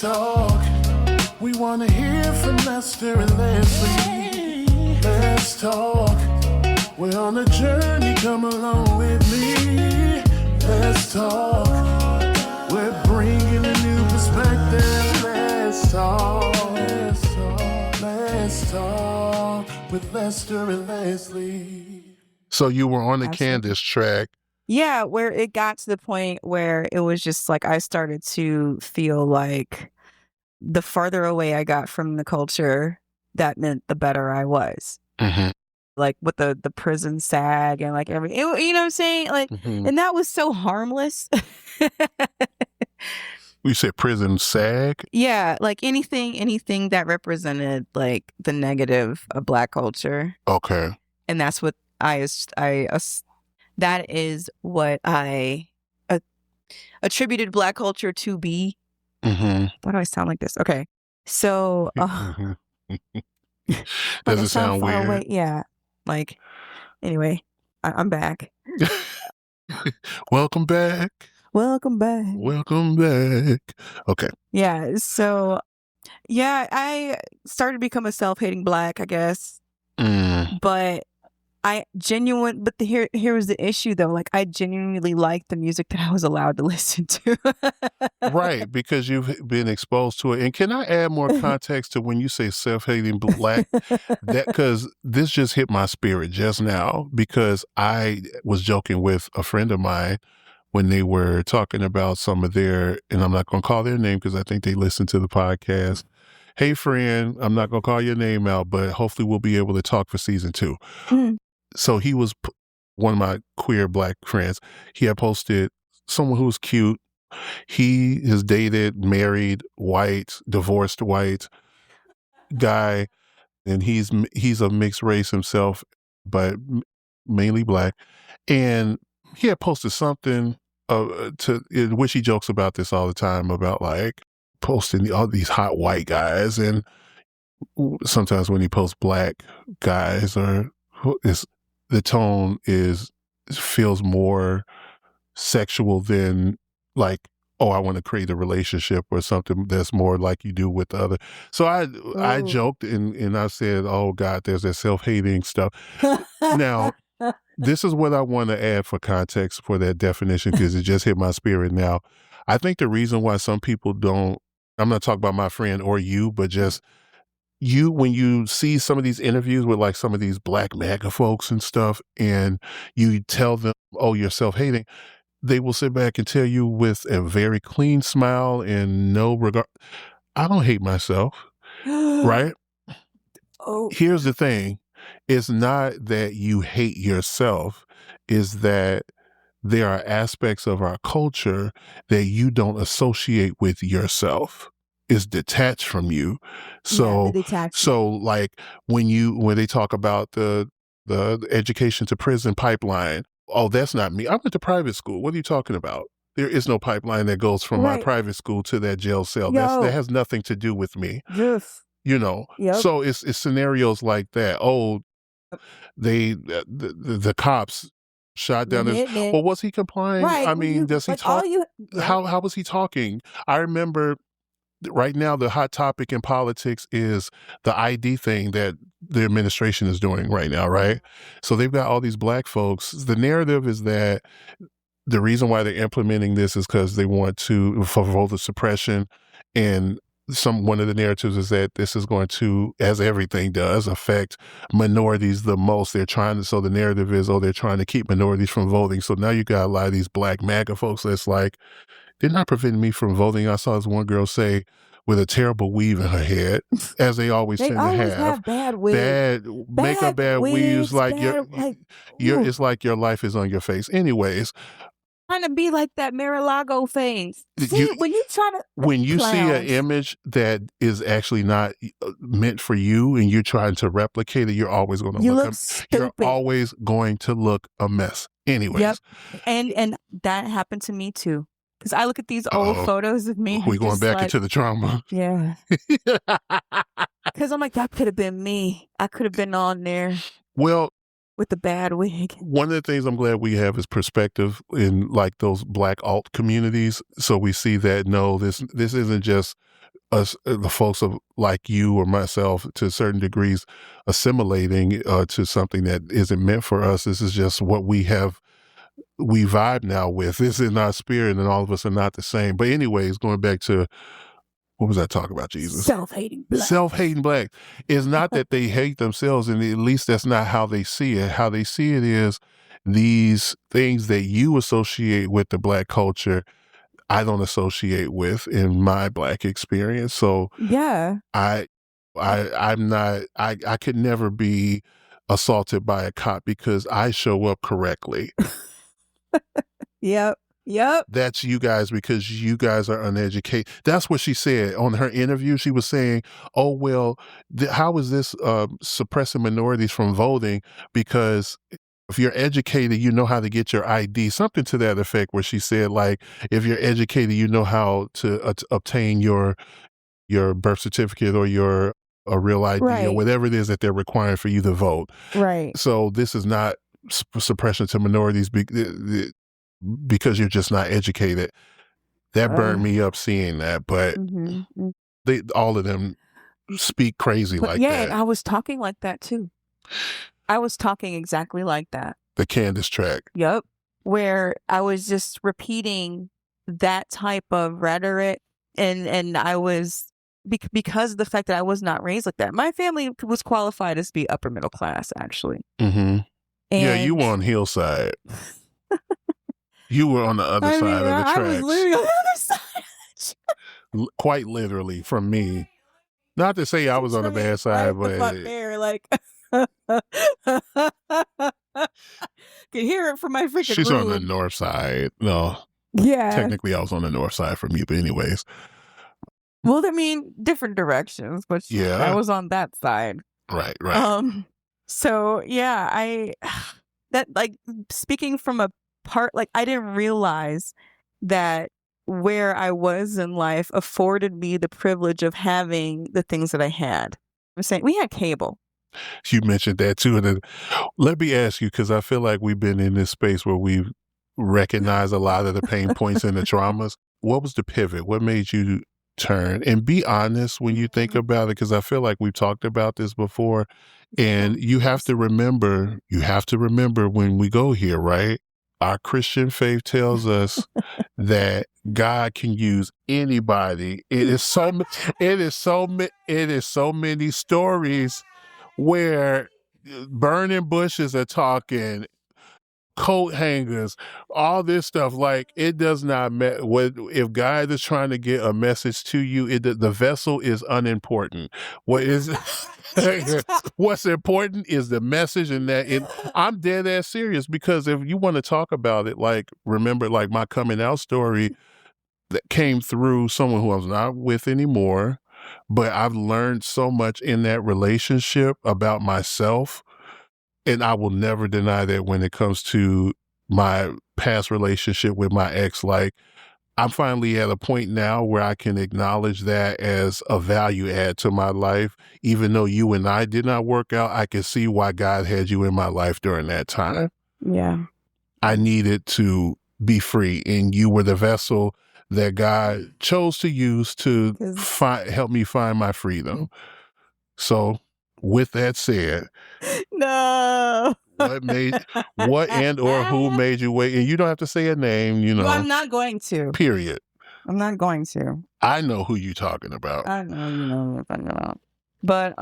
Let's talk. We want to hear from Lester and Leslie. Let's talk. We're on a journey, come along with me. Let's talk. We're bringing a new perspective. Let's talk. Let's talk. Let's talk with Lester and Leslie. So you were on the Absolutely. Candace track. Yeah, where it got to the point where it was just like I started to feel like the farther away I got from the culture, that meant the better I was. Mm-hmm. Like with the prison sag and like you know what I'm saying? Like, and that was so harmless. You said prison sag? Yeah, like anything that represented like the negative of Black culture. Okay. And that's what that is what I attributed Black culture to be. Mm-hmm. Why do I sound like this? Okay. So Does it sound far weird? away? Yeah. Like, anyway, I'm back. Welcome back. Welcome back. Welcome back. Okay. Yeah. So, yeah, I started to become a self-hating Black, I guess. But here was the issue though. Like, I genuinely liked the music that I was allowed to listen to. Right, because you've been exposed to it. And can I add more context to when you say self-hating Black? That because this just hit my spirit just now, because I was joking with a friend of mine when they were talking about some of their, and I'm not going to call their name because I think they listen to the podcast. Hey, friend, I'm not going to call your name out, but hopefully we'll be able to talk for season 2. So he was one of my queer Black friends. He had posted someone who was cute. He has dated, married, white, divorced white guy, and he's a mixed race himself, but mainly Black. And he had posted something in which he jokes about this all the time, about like posting all these hot white guys, and sometimes when he posts Black guys, or the tone feels more sexual than like, oh, I want to create a relationship or something that's more like you do with the other. So I joked and I said, oh God, there's that self-hating stuff. Now, this is what I want to add for context for that definition, because it just hit my spirit now. I think the reason why some people don't, I'm not talking about my friend or you, but just you, when you see some of these interviews with like some of these Black MAGA folks and stuff, and you tell them, oh, you're self-hating, they will sit back and tell you with a very clean smile and no regard, I don't hate myself, right? Here's the thing. It's not that you hate yourself, is that there are aspects of our culture that you don't associate with yourself. It's detached from you. So, like when they talk about the education to prison pipeline, oh, that's not me. I went to private school. What are you talking about? There is no pipeline that goes from my private school to that jail cell. That has nothing to do with me. Yes. You know, so it's scenarios like that. Oh, the cops shot down his. Well, was he complying? Right. I mean, does he talk? How was he talking? I remember right now the hot topic in politics is the ID thing that the administration is doing right now, right? So they've got all these Black folks. The narrative is that the reason why they're implementing this is because they want to, for voter suppression, and one of the narratives is that this is going to, as everything does, affect minorities the most. So the narrative is, they're trying to keep minorities from voting. So now you got a lot of these Black MAGA folks that's like, they're not preventing me from voting. I saw this one girl say, with a terrible weave in her head, as they always tend to have bad wigs. Makeup, bad weaves, like it's like your life is on your face. Anyways, trying to be like that Mar-a-Lago face. When you see an image that is actually not meant for you, and you're trying to replicate it, you're always going to look stupid. You're always going to look a mess. Anyways, yep. And that happened to me too. Because I look at these old photos of me. We're going back into the trauma. Yeah. Because I'm like, that could have been me. I could have been on there. Well, with the bad wig. One of the things I'm glad we have is perspective in like those Black alt communities. So we see that, no, this isn't just us, the folks like you or myself, to certain degrees, assimilating to something that isn't meant for us. This is just what we vibe now with. This is in our spirit, and all of us are not the same. But anyways, going back to, what was I talking about, Jesus? Self-hating black. Self-hating black. It's not that they hate themselves, and at least that's not how they see it. How they see it is these things that you associate with the black culture, I don't associate with in my black experience. So yeah, I'm not, I could never be assaulted by a cop because I show up correctly. Yep. That's you guys, because you guys are uneducated. That's what she said on her interview. She was saying, oh, well, how is this suppressing minorities from voting? Because if you're educated, you know how to get your ID, something to that effect, where she said, like, if you're educated, you know how to obtain your birth certificate or a real ID, right, or whatever it is that they're requiring for you to vote. Right. So this is not suppression to minorities because you're just not educated. That burned me up seeing that, but all of them speak crazy like that. Yeah, and I was talking like that too. I was talking exactly like that. The Candace track. Yep. Where I was just repeating that type of rhetoric, and I was, because of the fact that I was not raised like that. My family was qualified as be upper middle class, actually. Mm-hmm. Yeah, you were on Hillside. You were on the other side of the tracks. I was literally on the other side. Quite literally, from me. Not to say I was on the bad side, but there, like, can hear it from my freaking she's room. on the north side. No, yeah. Technically, I was on the north side from you, but anyways. Well, I mean, different directions, but yeah, I was on that side. Right. So yeah, that, like, speaking from a part, like, I didn't realize that where I was in life afforded me the privilege of having the things that I had. I'm saying we had cable. You mentioned that too. And then, let me ask you, because I feel like we've been in this space where we've recognized a lot of the pain points and the traumas. What was the pivot? What made you turn? And be honest when you think about it, because I feel like we've talked about this before. And you have to remember when we go here, right? Our Christian faith tells us that God can use anybody. It is so many stories where burning bushes are talking, coat hangers, all this stuff. Like, it does not matter if God is trying to get a message to you. The vessel is unimportant. What's important is the message, and I'm dead ass serious, because if you want to talk about it, like, remember, like, my coming out story that came through someone who I was not with anymore, but I've learned so much in that relationship about myself. And I will never deny that when it comes to my past relationship with my ex. Like, I'm finally at a point now where I can acknowledge that as a value add to my life. Even though you and I did not work out, I can see why God had you in my life during that time. Yeah. I needed to be free, and you were the vessel that God chose to use to help me find my freedom. So, with that said, no. what and or who made you wait? And you don't have to say a name, No, I'm not going to. Period. I'm not going to. I know who you're talking about. I know you know what I'm talking about. But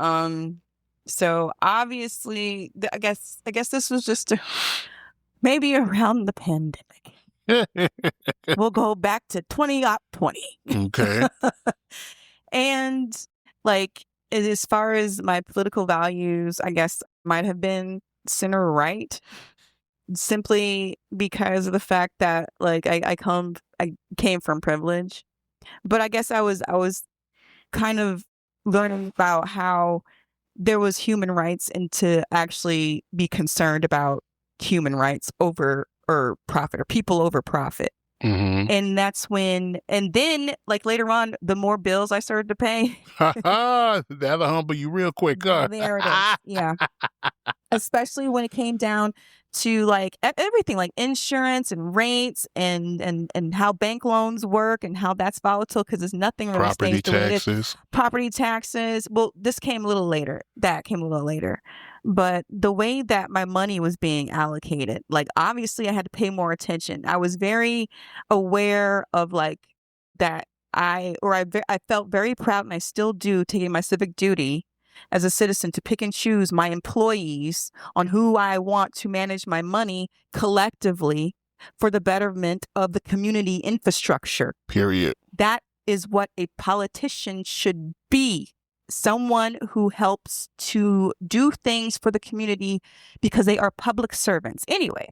so obviously, I guess this was just maybe around the pandemic. We'll go back to 2020. Okay. And, like, as far as my political values, I guess might have been center right, simply because of the fact that, like, I came from privilege. But I guess I was kind of learning about how there was human rights, and to actually be concerned about human rights over profit, or people over profit. Mm-hmm. And that's when, and then, like, later on, the more bills I started to pay. That'll humble you real quick, huh? There it is. Yeah. Especially when it came down to like everything, like insurance and rates and how bank loans work and how that's volatile because there's nothing really property taxes. Property taxes. Well, this came a little later. That came a little later. But the way that my money was being allocated, like obviously I had to pay more attention. I was very aware of like that I felt very proud, and I still do, taking my civic duty as a citizen to pick and choose my employees on who I want to manage my money collectively for the betterment of the community infrastructure. Period. That is what a politician should be. Someone who helps to do things for the community because they are public servants. Anyway,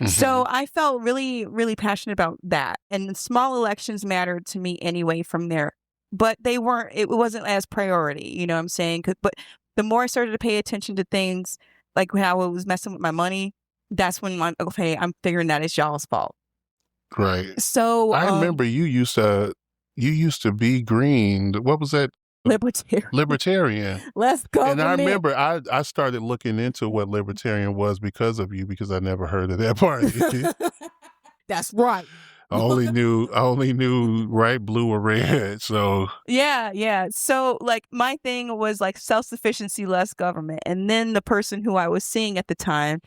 so I felt really, really passionate about that. And small elections mattered to me anyway from there. But it wasn't as priority, you know what I'm saying? But the more I started to pay attention to things, like how it was messing with my money, that's when I'm figuring that it's y'all's fault. Right. So I remember you used to be green. What was that? Libertarian. Let's go. And I remember I started looking into what libertarian was because of you, because I never heard of that party. That's right. I only knew right, blue or red. So yeah. So like my thing was like self-sufficiency, less government. And then the person who I was seeing at the time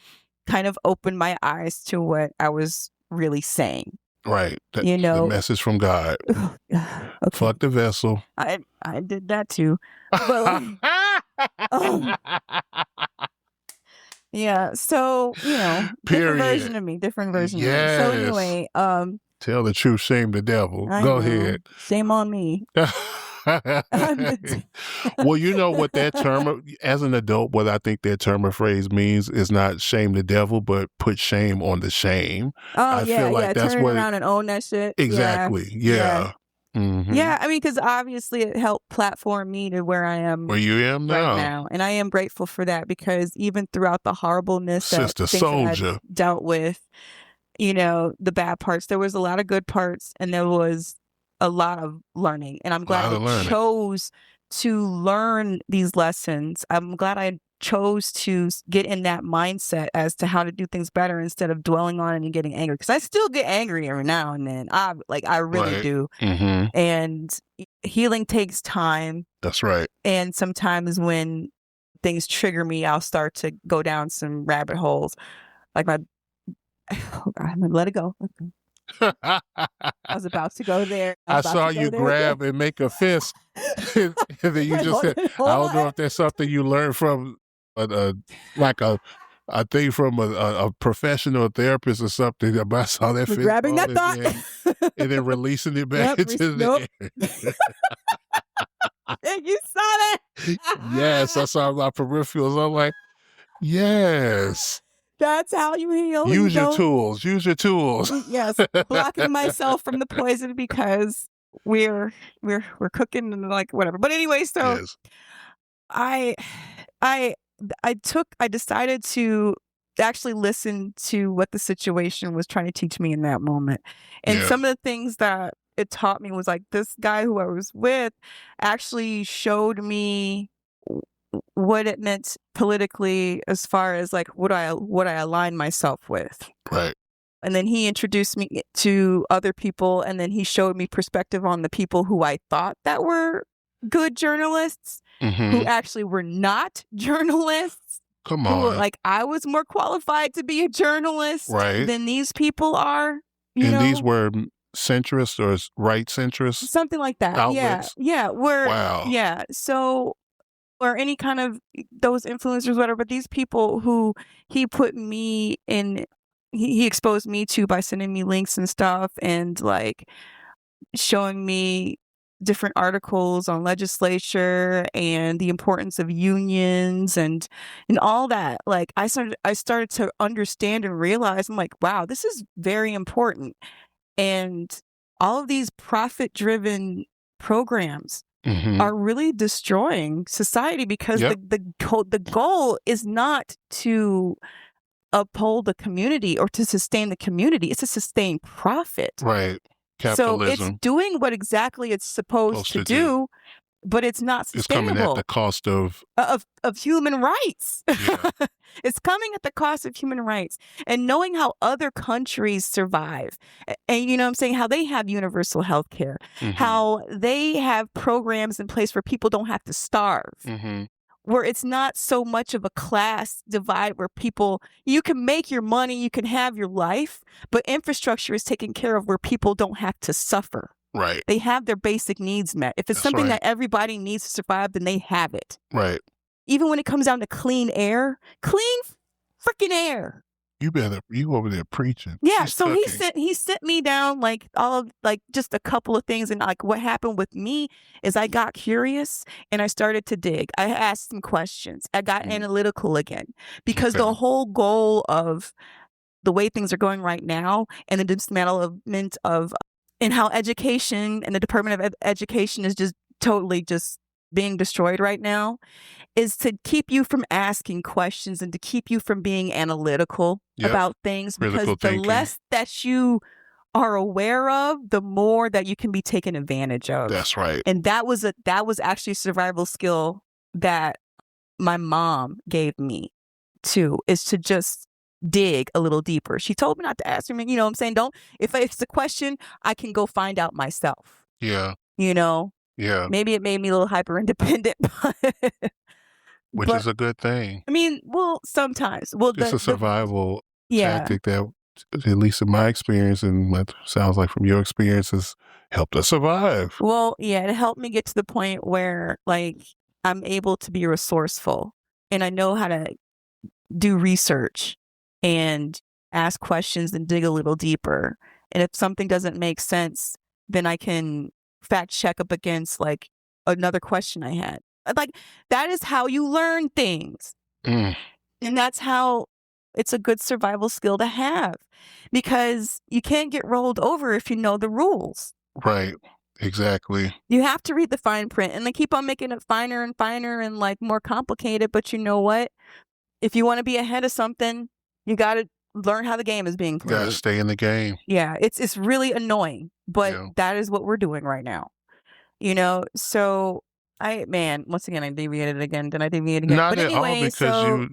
kind of opened my eyes to what I was really saying. Right. The message from God. Okay. Fuck the vessel. I did that too. But yeah. So, different version of me, different version of me. So anyway, tell the truth, shame the devil. Go ahead. Shame on me. Well, you know what that term, as an adult, what I think that term or phrase means is not shame the devil, but put shame on the shame. I feel like that's turn around and own that shit. Exactly. Yeah. Mm-hmm. Yeah, I mean, because obviously it helped platform me to where I am. Where you am right now, and I am grateful for that, because even throughout the horribleness Sister Soldier that I dealt with, the bad parts, there was a lot of good parts, and there was a lot of learning. And I'm glad I chose to learn these lessons. I'm glad I chose to get in that mindset as to how to do things better instead of dwelling on it and getting angry. Because I still get angry every now and then. I really do. Mm-hmm. And healing takes time. That's right. And sometimes when things trigger me, I'll start to go down some rabbit holes. Like I'm gonna let it go. I was about to go there. I saw you grab and make a fist. And then you just said, I don't know if that's something you learned from a thing from a professional therapist or something. But I saw that fist. Grabbing that thought. And then releasing it back into the air. You saw that? Yes, I saw my peripherals. I'm like, yes. That's how you heal. Use your tools. Yes, blocking myself from the poison because we're cooking and like whatever. But anyway, so yes. I decided to actually listen to what the situation was trying to teach me in that moment, and some of the things that it taught me was like this guy who I was with actually showed me what it meant politically as far as like what I align myself with. Right. And then he introduced me to other people, and then he showed me perspective on the people who I thought that were good journalists, who actually were not journalists. Come on. Who were, like, I was more qualified to be a journalist than these people are. These were centrist or right centrist? Something like that. Outlets? Yeah. Wow. Yeah. So, or any kind of those influencers, whatever, but these people who he put me in, he exposed me to by sending me links and stuff, and like showing me different articles on legislature and the importance of unions and all that. Like I started to understand and realize, I'm like, wow, this is very important. And all of these profit-driven programs are really destroying society, because the goal is not to uphold the community or to sustain the community. It's to sustain profit. Right. Capitalism. So it's doing what exactly it's supposed to do, but it's not sustainable. It's coming at the cost of human rights. Yeah. It's coming at the cost of human rights. And knowing how other countries survive, and you know what I'm saying, how they have universal health care, how they have programs in place where people don't have to starve, where it's not so much of a class divide where people, you can make your money, you can have your life, but infrastructure is taken care of where people don't have to suffer. Right. They have their basic needs met. If it's something that everybody needs to survive, then they have it. Right. Even when it comes down to clean air, clean freaking air. You over there preaching. Yeah. So he sent me down like just a couple of things. And like what happened with me is I got curious and I started to dig. I asked some questions. I got analytical again because the whole goal of the way things are going right now and the dismantlement of and how education and the Department of Education is just totally just being destroyed right now is to keep you from asking questions and to keep you from being analytical about things, because the less that you are aware of, the more that you can be taken advantage of. That's right. And that was actually a survival skill that my mom gave me too, is to just dig a little deeper. She told me not to ask me, you know what I'm saying? If it's a question, I can go find out myself. Yeah. You know? Yeah. Maybe it made me a little hyper independent, which is a good thing. I mean, well, sometimes. Well, it's a survival tactic that, at least in my experience, and what sounds like from your experience, has helped us survive. Well, yeah, it helped me get to the point where, like, I'm able to be resourceful and I know how to do research and ask questions and dig a little deeper. And if something doesn't make sense, then I can fact check up against like another question I had. Like, that is how you learn things. And that's how it's a good survival skill to have, because you can't get rolled over if you know the rules. Right. Exactly. You have to read the fine print, and they keep on making it finer and finer and like more complicated. But you know what? If you want to be ahead of something, you got to learn how the game is being played. You got to stay in the game. Yeah. It's really annoying, but that is what we're doing right now. You know, so once again, I deviated again. Then I deviated again. Not but at anyway, all, because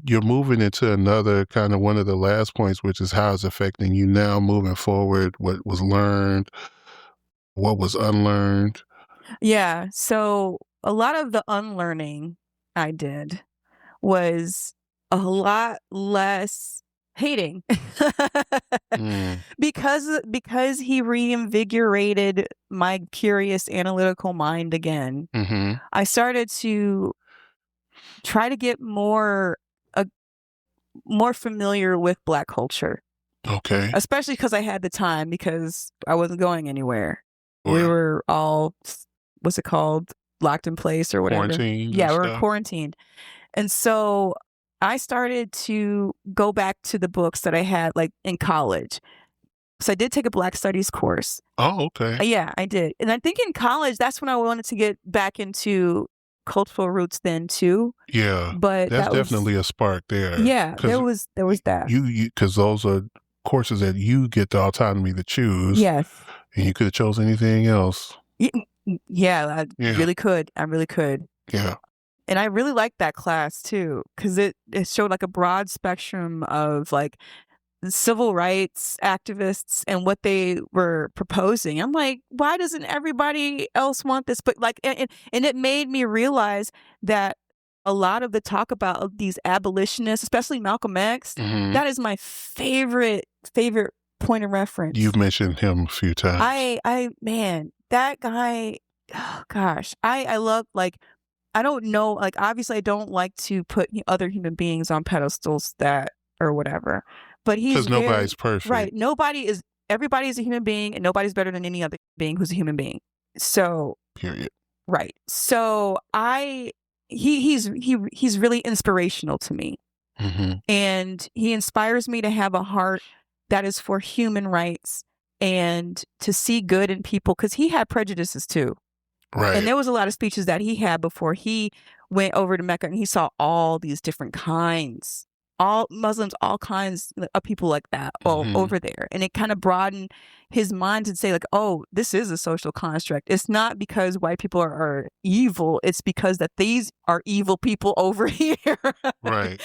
you're moving into another kind of one of the last points, which is how it's affecting you now moving forward. What was learned, what was unlearned. Yeah. So a lot of the unlearning I did was a lot less hating because he reinvigorated my curious analytical mind again. I started to try to get more familiar with Black culture. Okay. Especially because I had the time, because I wasn't going anywhere. We were all, what's it called? Locked in place or whatever. Quarantined. Yeah, we were quarantined. And so I started to go back to the books that I had like in college. So I did take a Black Studies course. Oh, okay. Yeah, I did. And I think in college, that's when I wanted to get back into cultural roots then too. Yeah. But that's definitely a spark there. Yeah, there was that. Because those are courses that you get the autonomy to choose. Yes. And you could have chosen anything else. Yeah, I really could. I really could. Yeah. And I really liked that class too, because it showed like a broad spectrum of like civil rights activists and what they were proposing. I'm like, why doesn't everybody else want this? But like, and it made me realize that a lot of the talk about these abolitionists, especially Malcolm X, that is my favorite point of reference. You've mentioned him a few times. Man, that guy, oh gosh, I love, like, I don't know, like, obviously I don't like to put other human beings on pedestals that or whatever, but because nobody's perfect. Right. Everybody is a human being, and nobody's better than any other being who's a human being. So period. Right. So he's really inspirational to me. And he inspires me to have a heart that is for human rights and to see good in people, because he had prejudices too. Right. And there was a lot of speeches that he had before he went over to Mecca, and he saw all these different kinds all Muslims, all kinds of people like that over there. And it kind of broadened his mind to say like, oh, this is a social construct. It's not because white people are evil. It's because that these are evil people over here. Right.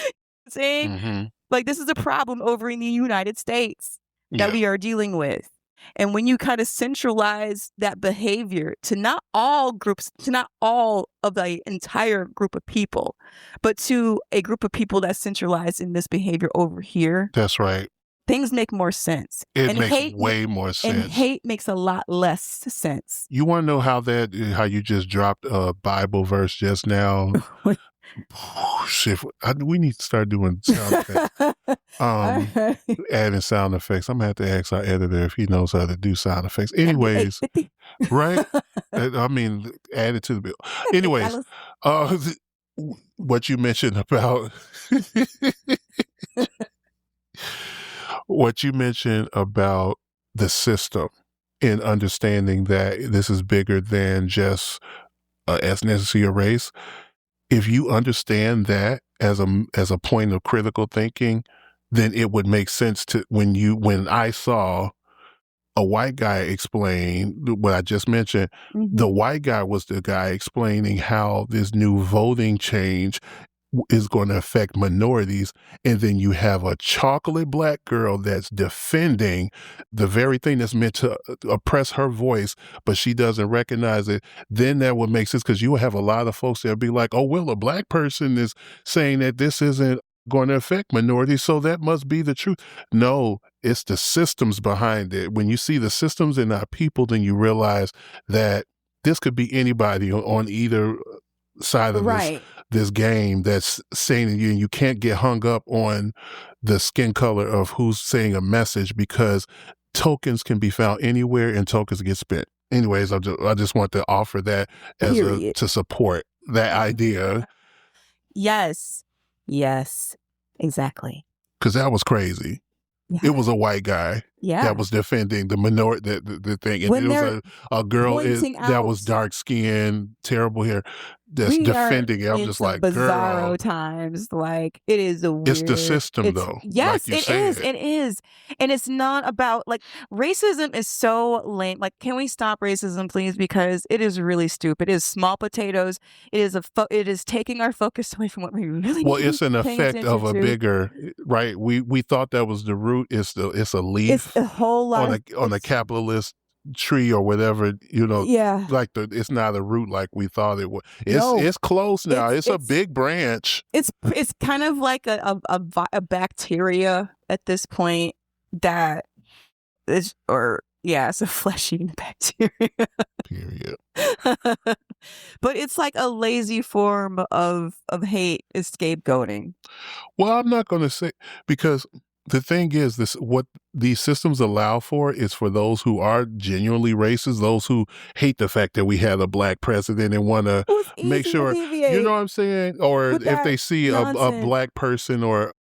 Saying like, this is a problem over in the United States that we are dealing with. And when you kind of centralize that behavior to not all groups, to not all of the entire group of people, but to a group of people that's centralized in this behavior over here. That's right. Things make more sense. It makes way more sense. And hate makes a lot less sense. You want to know how you just dropped a Bible verse just now? Shit, we need to start doing sound effects. Adding sound effects. I'm gonna have to ask our editor if he knows how to do sound effects. Anyways, right? I mean, add it to the bill. Anyways, what you mentioned about what you mentioned about the system and understanding that this is bigger than just ethnicity or race. If you understand that as a point of critical thinking, then it would make sense to when I saw a white guy explain what I just mentioned, the white guy was the guy explaining how this new voting change is going to affect minorities. And then you have a chocolate black girl that's defending the very thing that's meant to oppress her voice, but she doesn't recognize it. Then that would make sense, because you will have a lot of folks that'll be like, oh, well, a black person is saying that this isn't going to affect minorities, so that must be the truth. No, it's the systems behind it. When you see the systems in our people, then you realize that this could be anybody on either side of this game that's saying to you, and you can't get hung up on the skin color of who's saying a message, because tokens can be found anywhere and tokens get spent. Anyways, I just want to offer that as to support that idea. Yes, exactly. Because that was crazy. Yeah. It was a white guy that was defending the minority, the thing. And it was a girl that was dark skinned, terrible hair, that's defending it. I'm just like, bizarro girl. times. Like, it is a weird... It's the system, though. Yes, like it is. It is. And it's not about, like, racism is so lame. Like, can we stop racism, please? Because it is really stupid. It is small potatoes. It is taking our focus away from what we really Well, it's an effect of a bigger, right? We thought that was the root. It's a leaf. It's a whole lot on a capitalist tree or whatever, like it's not a root like we thought it was. It's close now. It's a big branch. It's kind of like a bacteria at this point that is, it's a flesh-eating bacteria. Period. But it's like a lazy form of hate, is scapegoating. Well, I'm not going to say, because the thing is, what these systems allow for is for those who are genuinely racist, those who hate the fact that we had a black president and want to make sure, you know what I'm saying? Or if they see a black person or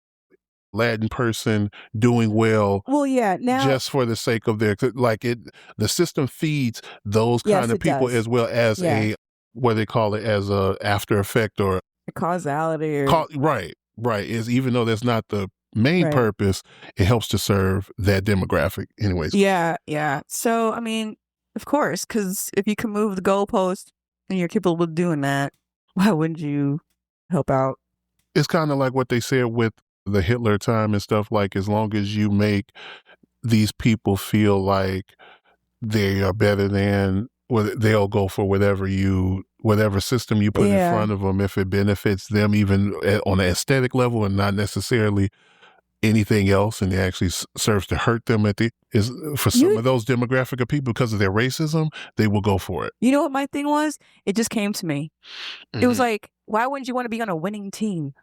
Latin person doing well, now, just for the sake of the system feeds those kind of people as well as what they call it, as a after effect or a causality. Right. Is even though that's not the main purpose, it helps to serve that demographic anyways. Yeah. So, I mean, of course, because if you can move the goalpost and you're capable of doing that, why wouldn't you help out? It's kind of like what they said with the Hitler time and stuff, like, as long as you make these people feel like they are better than, they'll go for whatever system you put in front of them if it benefits them, even on an aesthetic level, and not necessarily anything else, and it actually serves to hurt them for some of those demographic of people because of their racism, they will go for it. You know what my thing was? It just came to me. It was like, why wouldn't you want to be on a winning team?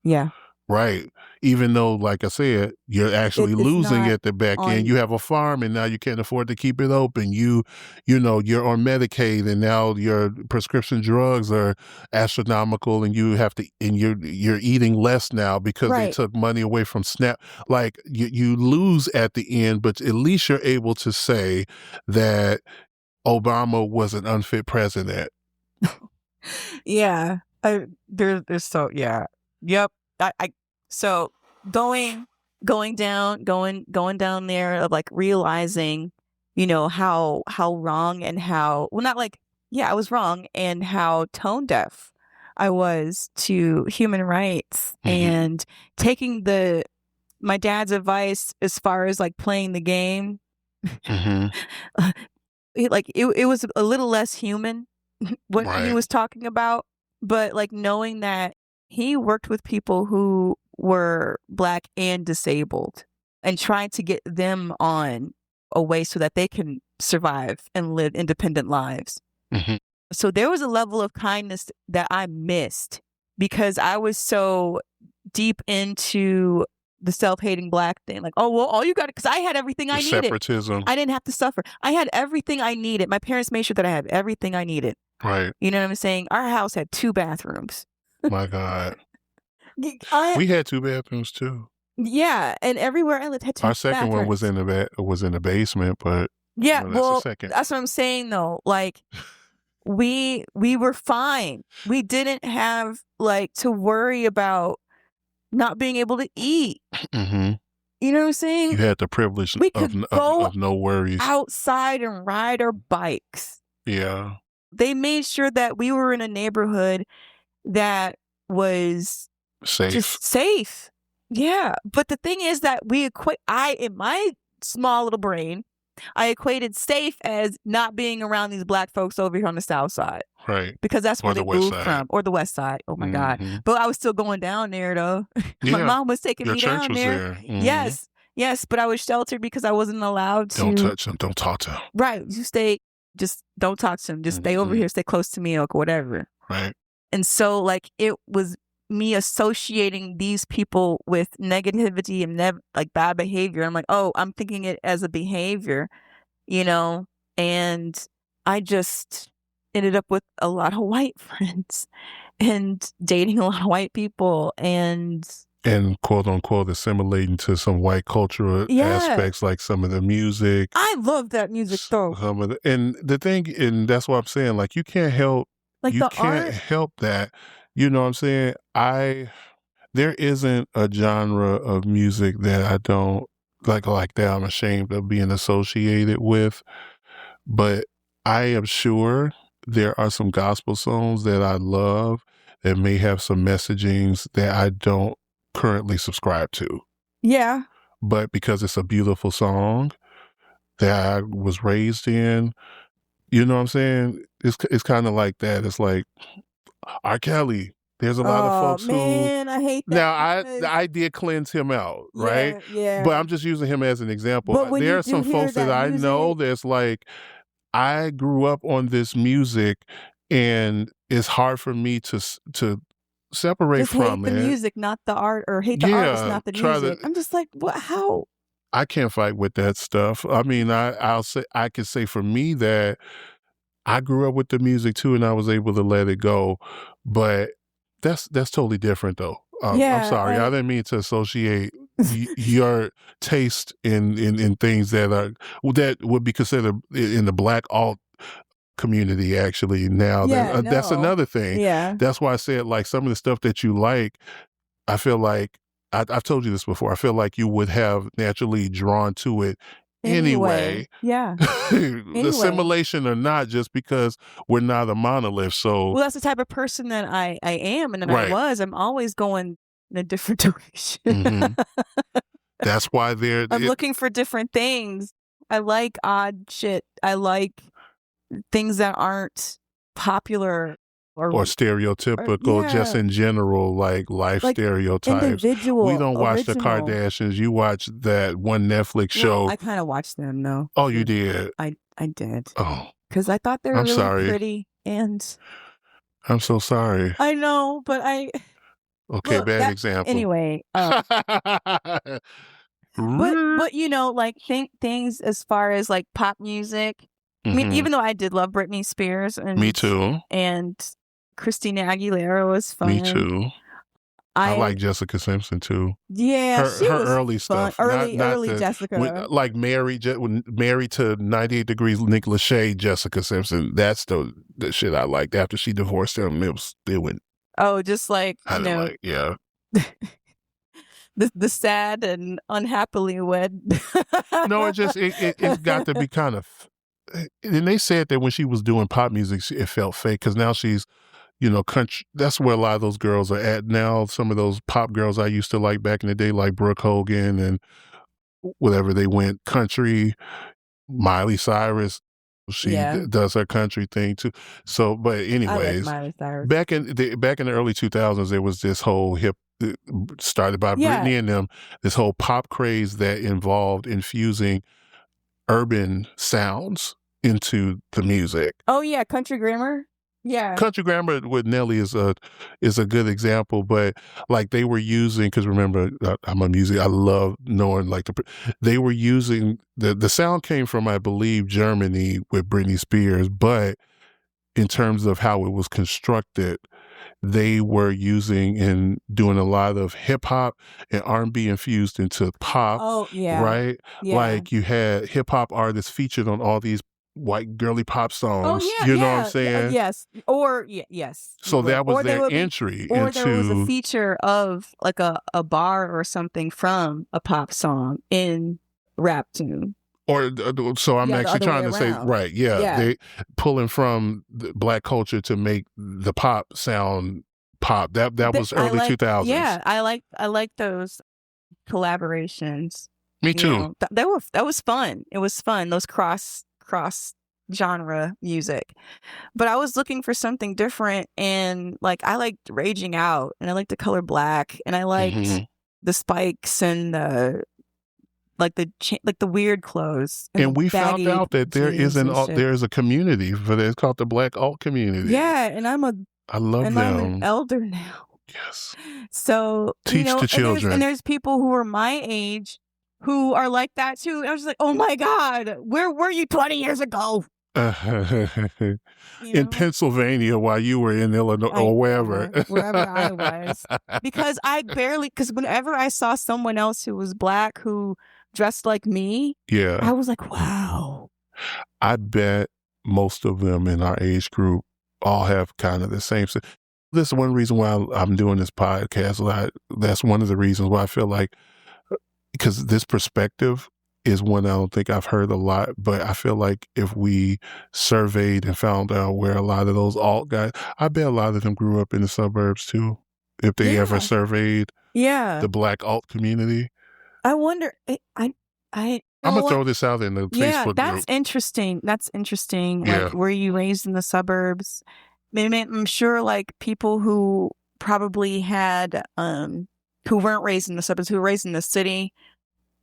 Yeah. Right. Even though, like I said, you're actually losing at the back end. You have a farm and now you can't afford to keep it open. You're on Medicaid and now your prescription drugs are astronomical, and you're eating less now because they took money away from SNAP. Like, you lose at the end, but at least you're able to say that Obama was an unfit president. Yeah. There's so, yeah. Yep. So going down there of like realizing, you know, how wrong and how, well, not like, yeah, I was wrong, and how tone deaf I was to human rights, and taking my dad's advice as far as like playing the game. It was a little less human what he was talking about, but like knowing that he worked with people who were Black and disabled and trying to get them on a way so that they can survive and live independent lives. So there was a level of kindness that I missed because I was so deep into the self-hating Black thing. Like, oh, well, all you got, because I had everything I needed. Separatism. I didn't have to suffer. I had everything I needed. My parents made sure that I had everything I needed. Right. You know what I'm saying? Our house had 2 bathrooms. My God. We had 2 bathrooms too. Yeah, and everywhere I lived had 2 Our second bathrooms. one was in the basement, but yeah, that's a second. That's what I'm saying though. Like we were fine. We didn't have like to worry about not being able to eat. You know what I'm saying? You had the privilege of no worries. Outside and ride our bikes. Yeah. They made sure that we were in a neighborhood that was safe. Just safe. Yeah. But the thing is that in my small little brain, I equated safe as not being around these Black folks over here on the South Side. Right. Because that's where they moved from. Or the West Side. Oh my God. But I was still going down there though. My mom was taking me down there. Yes. Yes. But I was sheltered because I wasn't allowed to. Don't touch them. Don't talk to them. Right. You stay, just don't talk to them. Just stay over here, stay close to me or whatever. Right. And so like it was me associating these people with negativity and like bad behavior. I'm like, oh, I'm thinking it as a behavior, you know, and I just ended up with a lot of white friends and dating a lot of white people and quote unquote assimilating to some white cultural aspects, like some of the music. I love that music though. And that's what I'm saying. Like you can't help, like you can't help that. You know what I'm saying? There isn't a genre of music that I don't like that I'm ashamed of being associated with. But I am sure there are some gospel songs that I love that may have some messagings that I don't currently subscribe to. Yeah. But because it's a beautiful song that I was raised in, you know what I'm saying? It's kind of like that. It's like R. Kelly. There's a lot of folks I hate that. Now, I did cleanse him out, right? Yeah. But I'm just using him as an example. But there are some folks that I know that's like, I grew up on this music and it's hard for me to separate just from hate it. The music, not the art, or hate the artist, not the music. I'm just like, what? How? I can't fight with that stuff. I mean, I could say for me that I grew up with the music too, and I was able to let it go. But that's totally different, though. I'm sorry, I didn't mean to associate your taste in things that would be considered in the Black alt community. Actually, now that's another thing. Yeah, that's why I said like some of the stuff that you like. I feel like I've told you this before. I feel like you would have naturally drawn to it anyway. Yeah. Assimilation or not, just because we're not a monolith. So well, that's the type of person that I am and that I was. I'm always going in a different direction. That's why I'm looking for different things. I like odd shit. I like things that aren't popular or stereotypical, just in general, like life stereotypes. Individual, we don't watch original. The Kardashians. You watch that one Netflix show. I kind of watched them, though. Oh, you did? I did. Oh. Because I thought they were really pretty. And I'm so sorry. I know, but Okay, bad example. Anyway. But you know, like things as far as like pop music. I mean, even though I did love Britney Spears. And me too. And Christina Aguilera was fun. Me too. I like Jessica Simpson too. Yeah, her early stuff. Early Jessica. Like married to 98 Degrees Nick Lachey, Jessica Simpson. That's the shit I liked. After she divorced him, it went. Oh, just like, yeah. the sad and unhappily wed. No, it got to be kind of. And they said that when she was doing pop music, it felt fake because now she's, country. That's where a lot of those girls are at now. Some of those pop girls I used to like back in the day, like Brooke Hogan and whatever, they went country. Miley Cyrus, she does her country thing too. So, but anyways, Miley Cyrus. back in the early 2000s, there was this whole started by Britney and them, this whole pop craze that involved infusing urban sounds into the music. Oh yeah, country grammar. Yeah, country grammar with Nelly is a good example, but like they were using, because remember I'm a music, I love knowing they were using the sound came from, I believe, Germany with Britney Spears, but in terms of how it was constructed, they were using and doing a lot of hip hop and R&B infused into pop. Oh yeah, right. Yeah. Like you had hip hop artists featured on all these white girly pop songs. Oh yeah, you know what I'm saying? Yes, or yes. So that was their entry or into. there was a feature of like a bar or something from a pop song in rap tune. Or so I'm actually trying to say, right? Yeah, they pulling from the black culture to make the pop sound pop. That was early 2000s. Yeah, I like those collaborations. Me too. That was fun. It was fun. Those cross genre music. But I was looking for something different, and like I liked Raging Out, and I liked The Color Black, and I liked the Spikes and the the weird clothes. And we found out that there is a community for that. It's called the Black Alt community. Yeah, and I love them. I'm an elder now. Yes. So teach the children. And there's people who are my age who are like that too. And I was just like, oh my God, where were you 20 years ago? In Pennsylvania while you were in Illinois or wherever. Wherever I was. Because whenever I saw someone else who was black who dressed like me, I was like, wow. I bet most of them in our age group all have kind of the same. This is one reason why I'm doing this podcast. That's one of the reasons why I feel like, because this perspective is one I don't think I've heard a lot, but I feel like if we surveyed and found out where a lot of those alt guys, I bet a lot of them grew up in the suburbs too, if they ever surveyed the black alt community. I wonder, I'm going to throw this out in the Facebook group. That's interesting. Like, were you raised in the suburbs? I'm sure like people who probably had, who weren't raised in the suburbs, who were raised in the city,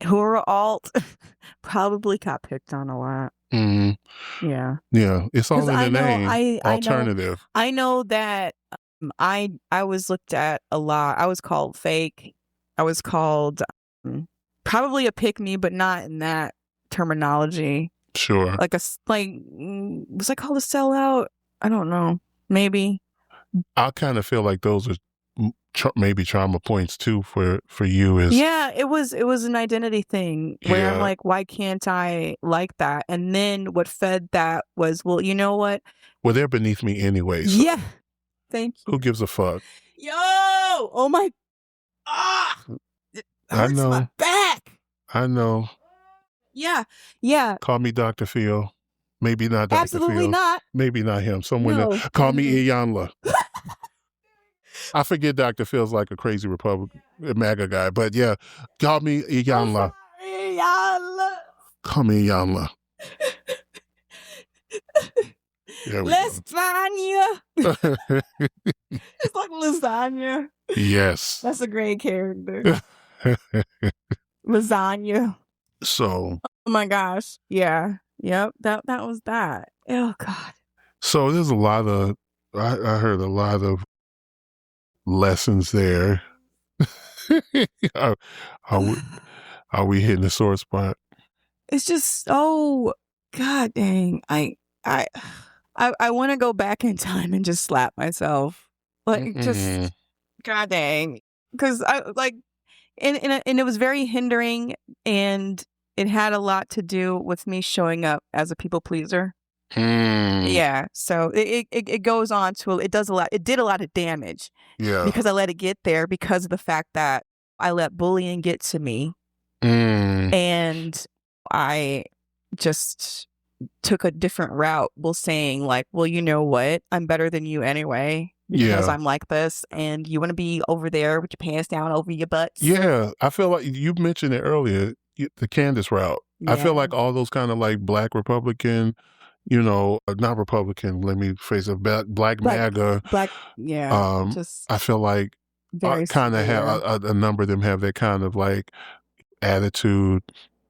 who were alt, probably got picked on a lot. Mm-hmm. Yeah. Yeah. It's all in the name. Alternative. I know that I was looked at a lot. I was called fake. I was called probably a pick-me, but not in that terminology. Sure. Was I called a sellout? I don't know. Maybe. I kind of feel like those are maybe trauma points too for you. It was an identity thing where I'm like, why can't I like that? And then what fed that was, well, you know what? Well, they're beneath me anyway. So yeah. Thank you. Who gives a fuck? Yo! Oh my! I know. My back. I know. Yeah. Yeah. Call me Dr. Phil. Maybe not Dr. Phil. Absolutely not. Maybe not him. Someone else. Call me Iyanla. I forget Dr. Phil's like a crazy Republican MAGA guy, but yeah, call me Iyanla. Call me Iyanla. Lasagna. It's like lasagna. Yes. That's a great character. Lasagna. So. Oh my gosh. Yeah. Yep. That was that. Oh God. So there's a lot of, I heard a lot of lessons there. Are we hitting the sore spot? It's just so, God dang. I want to go back in time and just slap myself. Like, just, God dang. Because and it was very hindering, and it had a lot to do with me showing up as a people pleaser. Yeah. So it goes on to, it did a lot of damage. Yeah. Because I let it get there because of the fact that I let bullying get to me. Mm. And I just took a different route, saying like, well, you know what? I'm better than you anyway because I'm like this, and you want to be over there with your pants down over your butts. Yeah, I feel like you mentioned it earlier, the Candace route. Yeah. I feel like all those kind of like Black Republican, not Republican, let me phrase it, Black MAGA. I feel like kind of have a number of them have that kind of like attitude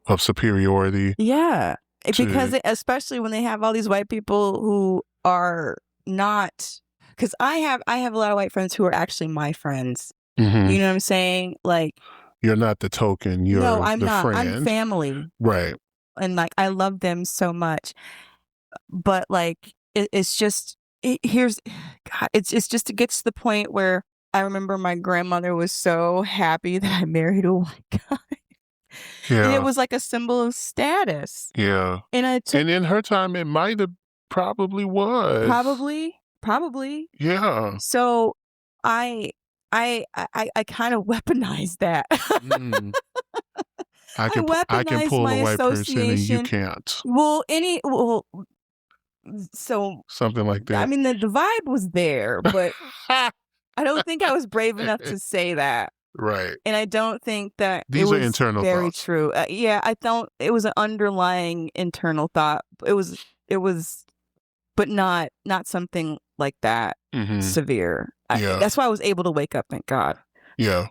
of superiority. Yeah. Because especially when they have all these white people who are not, because I have a lot of white friends who are actually my friends. Mm-hmm. You know what I'm saying? Like, you're not the token. You're no, I'm the not. friend. I'm family. Right. And like, I love them so much. But like, it's just, it's just, it gets to the point where I remember my grandmother was so happy that I married a white guy. Yeah. And it was like a symbol of status. Yeah. And in her time, it might have probably was. Probably. Yeah. So I kind of weaponized that. I can pull a white person and you can't. So something like that. I mean, the vibe was there, but I don't think I was brave enough to say that. Right. And I don't think that these are internal very thoughts. True. I don't. It was an underlying internal thought. It was, but not something like that severe. That's why I was able to wake up. Thank God. Yeah.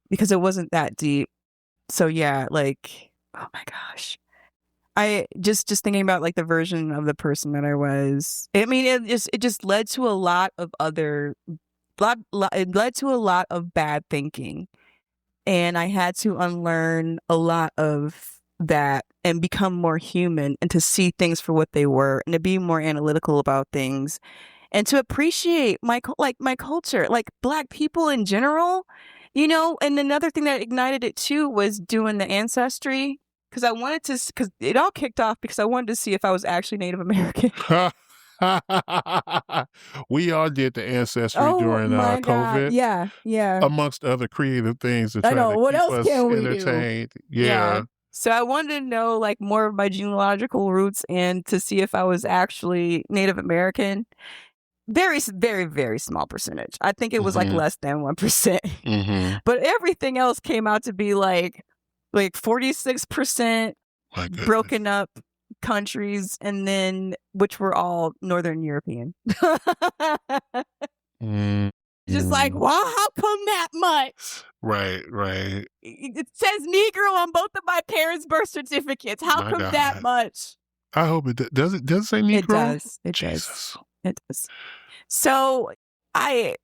Because it wasn't that deep. So yeah, like, oh my gosh. I just thinking about like the version of the person that I was. I mean, it just led to a lot of it led to a lot of bad thinking, and I had to unlearn a lot of that and become more human and to see things for what they were and to be more analytical about things and to appreciate my culture, like Black people in general, and another thing that ignited it too was doing the ancestry, because because it all kicked off because I wanted to see if I was actually Native American. We all did the ancestry during COVID. Yeah. Amongst other creative things to try to keep us entertained. Yeah. So I wanted to know like more of my genealogical roots and to see if I was actually Native American. Very, very, very small percentage. I think it was like less than 1%. But everything else came out to be like 46% broken up countries, and then which were all Northern European. Just like, wow, how come that much? Right. It says Negro on both of my parents' birth certificates. How come that much? I hope it does. It does say Negro? It does. So I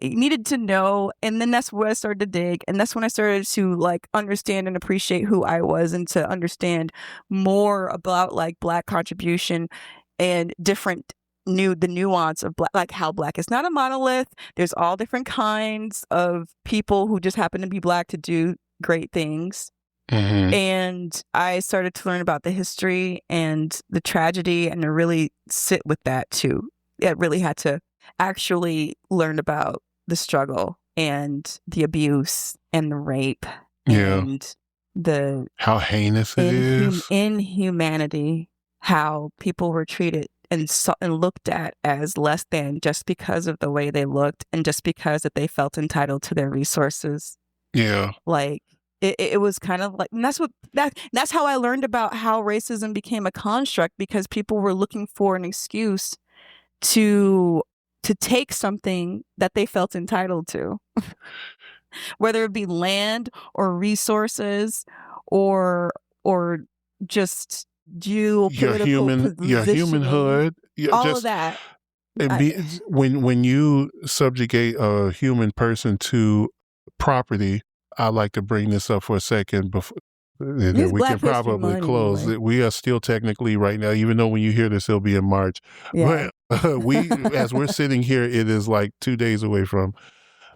needed to know, and then that's where I started to dig, and that's when I started to like understand and appreciate who I was, and to understand more about like Black contribution and the nuance of Black, like how Black is not a monolith. There's all different kinds of people who just happen to be Black to do great things. And I started to learn about the history and the tragedy and to really sit with that too. I really had to actually learn about the struggle and the abuse and the rape and the how heinous it is, inhumanity, how people were treated and looked at as less than just because of the way they looked and just because that they felt entitled to their resources. Yeah, like it was kind of like, and that's how I learned about how racism became a construct, because people were looking for an excuse to take something that they felt entitled to, whether it be land or resources or just your humanhood, all of that. When you subjugate a human person to property, I like to bring this up for a second before we can probably close. Anyway. We are still technically right now, even though when you hear this, it'll be in March. Yeah. But as we're sitting here, it is like 2 days away from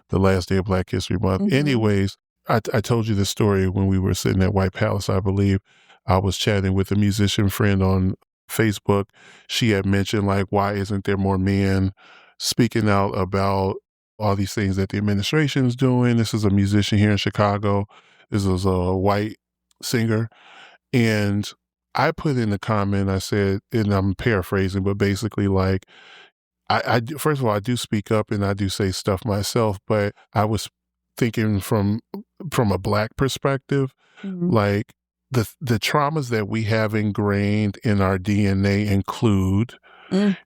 the last day of Black History Month. Anyways, I told you this story when we were sitting at White Palace, I believe. I was chatting with a musician friend on Facebook. She had mentioned, like, why isn't there more men speaking out about all these things that the administration is doing. This is a musician here in Chicago. This is a white singer. And I put in the comment, I said, and I'm paraphrasing, but basically like, first of all, I do speak up and I do say stuff myself, but I was thinking from a Black perspective, like the traumas that we have ingrained in our DNA include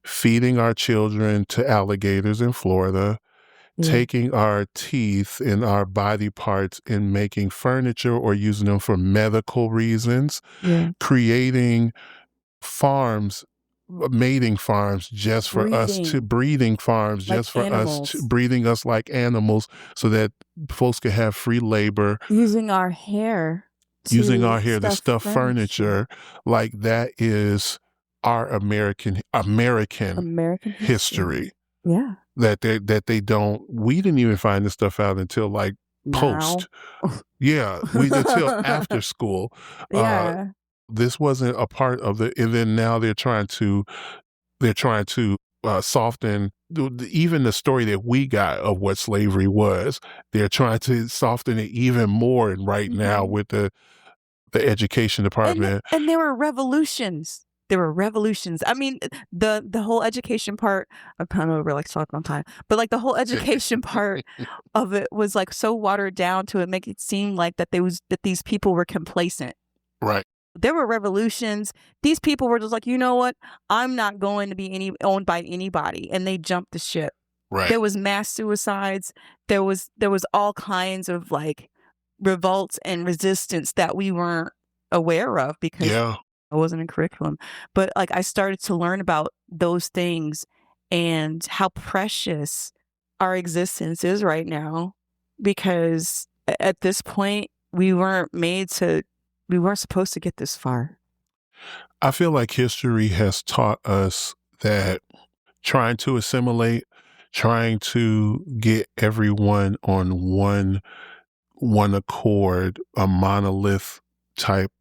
feeding our children to alligators in Florida, taking our teeth and our body parts and making furniture or using them for medical reasons, creating farms, mating farms just for us to breeding farms just for us to breeding us like animals so that folks can have free labor, using our hair to stuff furniture. Like that is our American history. Yeah. That they don't, we didn't even find this stuff out until like post. Until after school. This wasn't a part of and then now they're trying to soften even the story that we got of what slavery was. They're trying to soften it even more right now with the education department. And there were revolutions. I mean, the whole education part, I kind of like talking on time, but like the whole education part of it was like so watered down to make it seem like that these people were complacent. Right. There were revolutions. These people were just like, you know what? I'm not going to be owned by anybody. And they jumped the ship. Right. There was mass suicides. There was all kinds of like revolts and resistance that we weren't aware of because it wasn't in curriculum. But like I started to learn about those things and how precious our existence is right now, because at this point we weren't supposed to get this far. I feel like history has taught us that trying to assimilate, trying to get everyone on one accord, a monolith type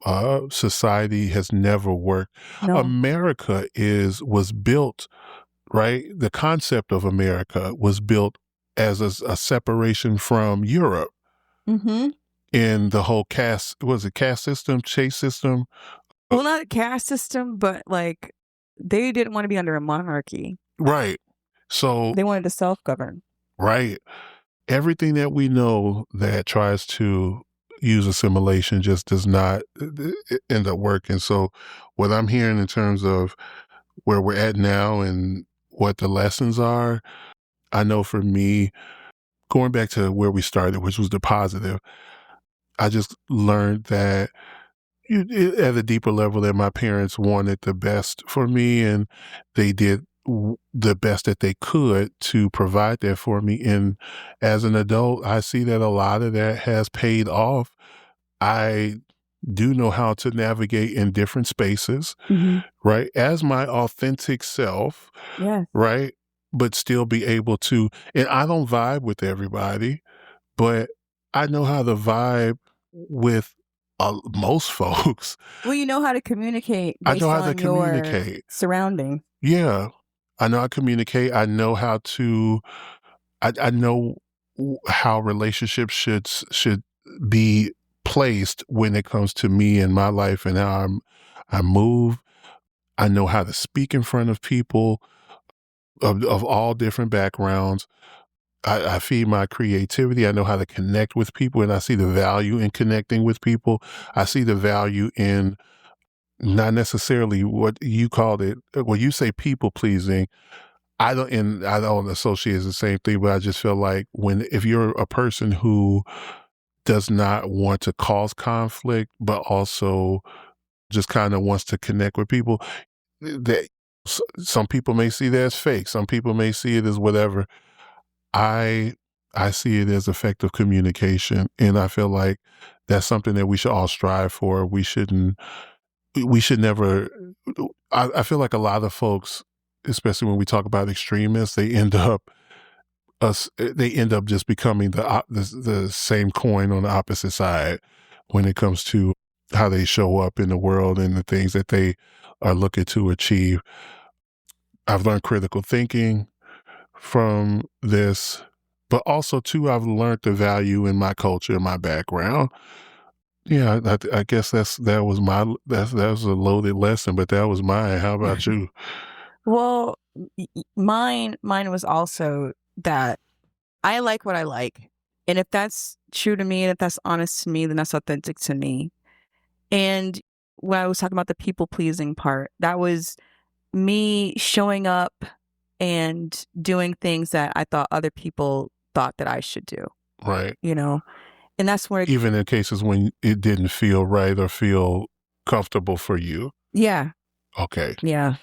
society has never worked. No. America was built, right? The concept of America was built as a separation from Europe. In the whole caste system, chase system? Well, not a caste system, but like they didn't want to be under a monarchy. Right. So they wanted to self-govern. Right. Everything that we know that tries to use assimilation just does not end up working. So what I'm hearing in terms of where we're at now and what the lessons are, I know for me, going back to where we started, which was the positive, I just learned that at a deeper level that my parents wanted the best for me and they did the best that they could to provide that for me. And as an adult, I see that a lot of that has paid off. I do know how to navigate in different spaces, right? As my authentic self, right? But still be able to, and I don't vibe with everybody, but I know how to vibe with most folks. Well, you know how to communicate. I know how to communicate. Surrounding. Yeah. I know how to communicate. I know how to, I know how relationships should be placed when it comes to me and my life and how I move. I know how to speak in front of people of all different backgrounds. I feed my creativity. I know how to connect with people, and I see the value in connecting with people. I see the value in not necessarily what you called it. When you say people pleasing, I don't associate as the same thing, but I just feel like if you're a person who does not want to cause conflict, but also just kind of wants to connect with people, that some people may see that as fake. Some people may see it as whatever. I see it as effective communication, and I feel like that's something that we should all strive for. We should never, I feel like a lot of folks, especially when we talk about extremists, they end up just becoming the same coin on the opposite side when it comes to how they show up in the world and the things that they are looking to achieve. I've learned critical thinking from this, But also, too, I've learned the value in my culture and my background. Yeah, I guess that was a loaded lesson, but that was mine. How about you? Well, mine was also that I like what I like. And if that's true to me, and if that's honest to me, then that's authentic to me. And when I was talking about the people pleasing part, that was me showing up and doing things that I thought other people thought that I should do. Right. And that's where even in cases when it didn't feel right or feel comfortable for you. Yeah. Okay. Yeah.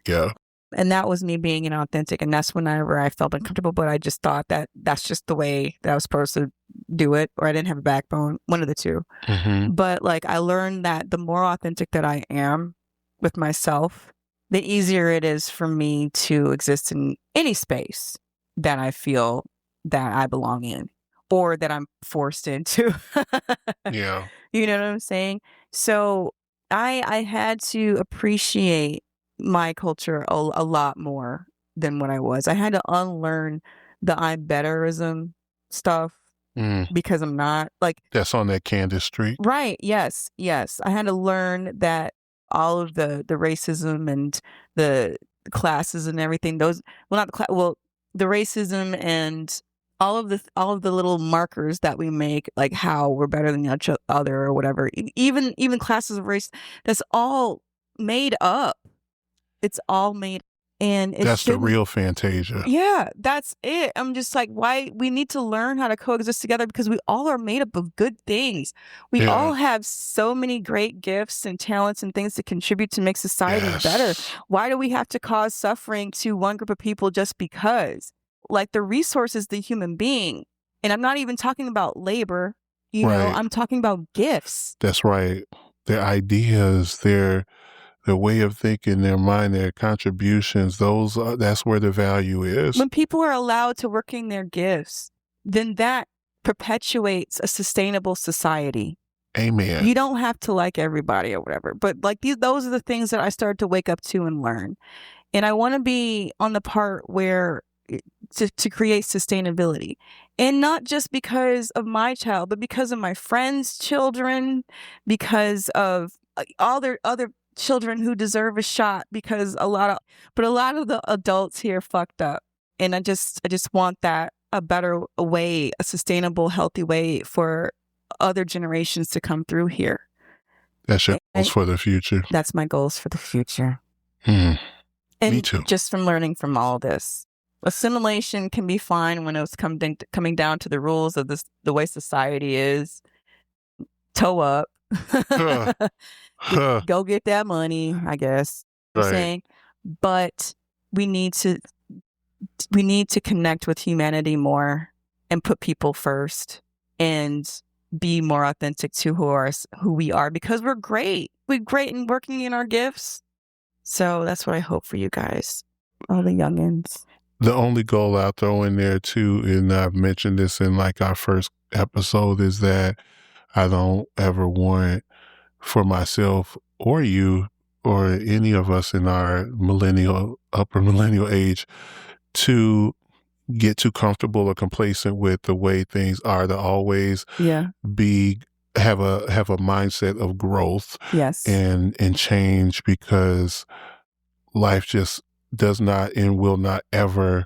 Yeah. And that was me being inauthentic. And that's whenever I felt uncomfortable, but I just thought that that's just the way that I was supposed to do it, or I didn't have a backbone, one of the two. Mm-hmm. But like, I learned that the more authentic that I am with myself, the easier it is for me to exist in any space that I feel that I belong in or that I'm forced into. Yeah. You know what I'm saying? So I had to appreciate my culture a lot more than what I was. I had to unlearn the I'm betterism stuff because I'm not. Like, that's on that Candace Street. Right. Yes. I had to learn that all of the racism and the classes and everything, those, well, not the class, well, the racism and all of the little markers that we make, like how we're better than each other or whatever, even classes of race, that's all made up. It's all made, and that's the real Fantasia. Yeah, that's it. I'm just like, why we need to learn how to coexist together, because we all are made up of good things. We all have so many great gifts and talents and things to contribute to make society better. Why do we have to cause suffering to one group of people just because? Like, the resource is the human being. And I'm not even talking about labor, you know, I'm talking about gifts. That's right. Their ideas, their way of thinking, their mind, their contributions, that's where the value is. When people are allowed to work in their gifts, then that perpetuates a sustainable society. Amen. You don't have to like everybody or whatever, but like those are the things that I started to wake up to and learn. And I want to be on the part where to create sustainability, and not just because of my child, but because of my friends' children, because of all their other children who deserve a shot, because a lot of the adults here fucked up. And I just want that a better way, a sustainable, healthy way for other generations to come through here. That's your goals for the future. That's my goals for the future. And me too. Just from learning from all this. Assimilation can be fine when it's coming down to the rules of the way society is. Toe up. Go get that money, I guess. Right. I'm saying, but we need to connect with humanity more and put people first and be more authentic to who we are, because we're great. We're great in working in our gifts. So that's what I hope for you guys, all the youngins. The only goal I'll throw in there too, and I've mentioned this in like our first episode, is that I don't ever want for myself or you or any of us in our upper millennial age to get too comfortable or complacent with the way things are, to always have a mindset of growth and change, because life just does not and will not ever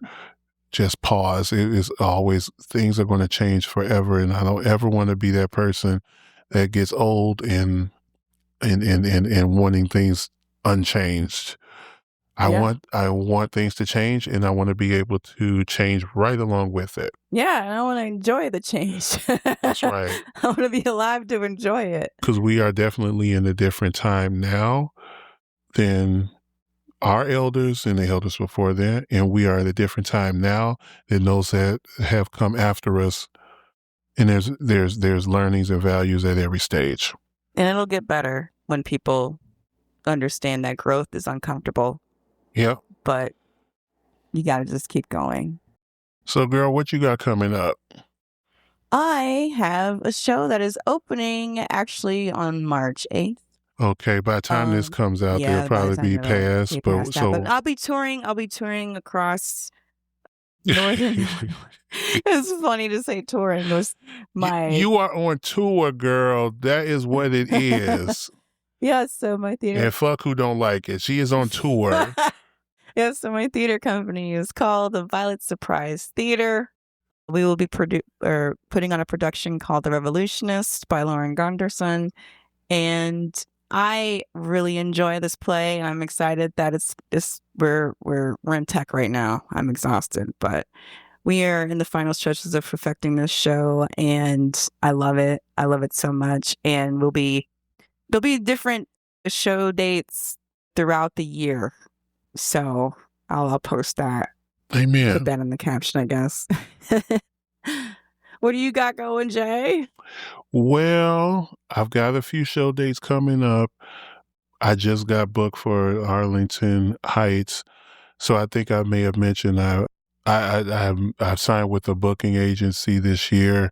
just pause. It is always, things are going to change forever, and I don't ever want to be that person that gets old and wanting things unchanged. I want things to change, and I want to be able to change right along with it. Yeah, and I want to enjoy the change. That's right. I want to be alive to enjoy it. Because we are definitely in a different time now than our elders and the elders before that, and we are at a different time now than those that have come after us. And there's learnings and values at every stage. And it'll get better when people understand that growth is uncomfortable. Yeah. But you got to just keep going. So, girl, what you got coming up? I have a show that is opening actually on March 8th. Okay, by the time this comes out, they'll probably be past. But I'll be touring across Northern. It's funny to say touring. You are on tour, girl. That is what it is. Yeah, so my theater. And fuck who don't like it. She is on tour. Yeah, so my theater company is called the Violet Surprise Theater. We will be putting on a production called The Revolutionist by Lauren Gunderson. And I really enjoy this play. I'm excited that we're in tech right now. I'm exhausted, but we are in the final stretches of perfecting this show, and I love it. I love it so much. And there'll be different show dates throughout the year. So I'll post that. Amen. Put that in the caption, I guess. What do you got going, Jay? Well, I've got a few show dates coming up. I just got booked for Arlington Heights. So I think I may have mentioned I've signed with a booking agency this year.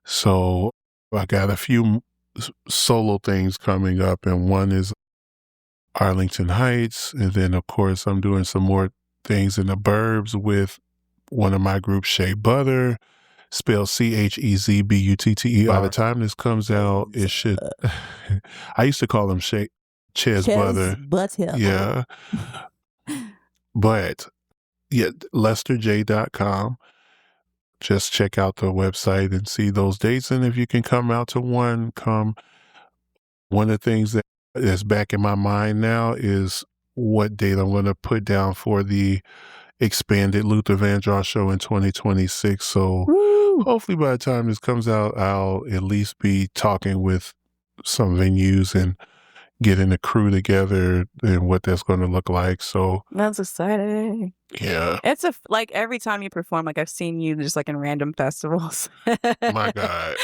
So I got a few solo things coming up, and one is Arlington Heights. And then, of course, I'm doing some more things in the burbs with one of my groups, Shea Butter, spelled CHEZBUTTE. By the time this comes out, it should. I used to call them Ches Butter. Yeah. But yeah, LesterJ.com. Just check out the website and see those dates. And if you can come out to one, come. One of the things that's back in my mind now is what date I'm going to put down for the expanded Luther Vandross show in 2026. So hopefully by the time this comes out, I'll at least be talking with some venues and getting a crew together and what that's going to look like. So that's exciting. Yeah. It's like every time you perform, like I've seen you just like in random festivals. My God.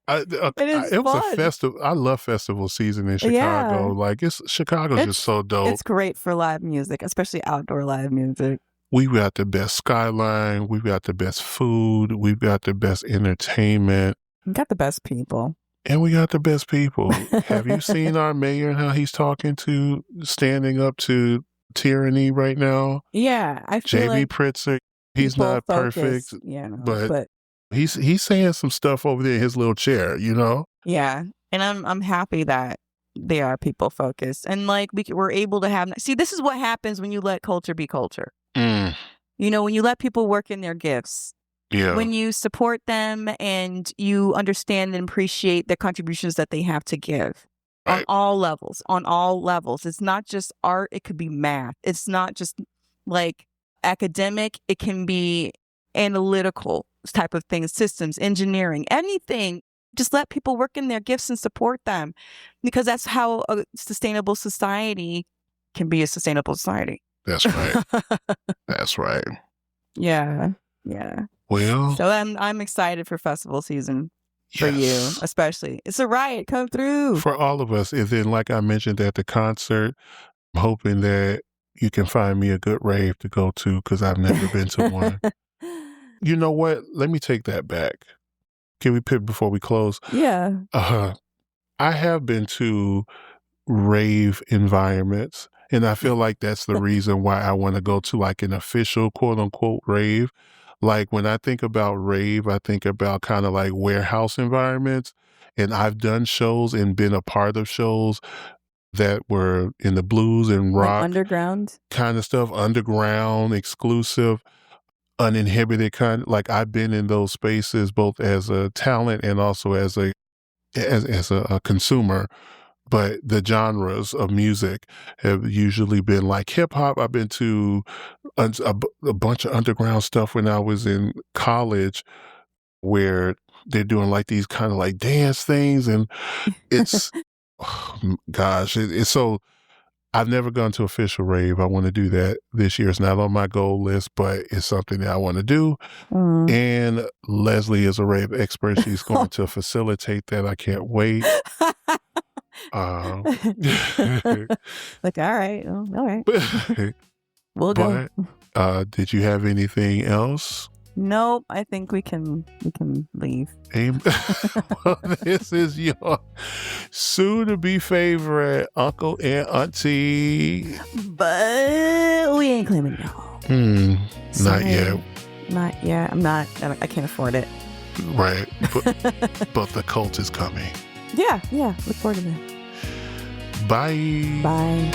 It was fun. a festival. I love festival season in Chicago. Yeah. Like Chicago's just so dope. It's great for live music, especially outdoor live music. We've got the best skyline. We've got the best food. We've got the best entertainment. We got the best people. And we got the best people. Have you seen our mayor and how he's standing up to tyranny right now? Yeah, I feel J.B. Pritzker, he's not perfect, but he's saying some stuff over there in his little chair, you know? Yeah, and I'm happy that they are people focused, and like we're able to have. See, this is what happens when you let culture be culture. Mm. You know, when you let people work in their gifts. Yeah. When you support them and you understand and appreciate the contributions that they have to give on all levels. It's not just art. It could be math. It's not just like academic. It can be analytical type of things, systems, engineering, anything. Just let people work in their gifts and support them, because that's how a sustainable society can be a sustainable society. That's right. That's right. Yeah. Yeah. Well, so I'm excited for festival season for you, especially. It's a riot. Come through. For all of us. And then, like I mentioned at the concert, I'm hoping that you can find me a good rave to go to, because I've never been to one. You know what? Let me take that back. Can we pick before we close? Yeah. I have been to rave environments, and I feel like that's the reason why I want to go to like an official quote unquote rave. Like when I think about rave, I think about kind of like warehouse environments. And I've done shows and been a part of shows that were in the blues and rock, like underground kind of stuff, underground, exclusive, uninhibited kind. Like I've been in those spaces both as a talent and also as a consumer. But the genres of music have usually been like hip hop. I've been to a bunch of underground stuff when I was in college, where they're doing like these kind of like dance things. And it's, oh, gosh, it's so, I've never gone to official rave. I want to do that this year. It's not on my goal list, but it's something that I want to do. And Leslie is a rave expert. She's going to facilitate that. I can't wait. Like, all right. We'll go. Did you have anything else? Nope. I think we can leave. Well, this is your soon-to-be favorite Uncle and Auntie. But we ain't claiming y'all. Not yet. Not yet. I can't afford it. Right. But the cult is coming. Yeah. Look forward to that. Bye. Bye.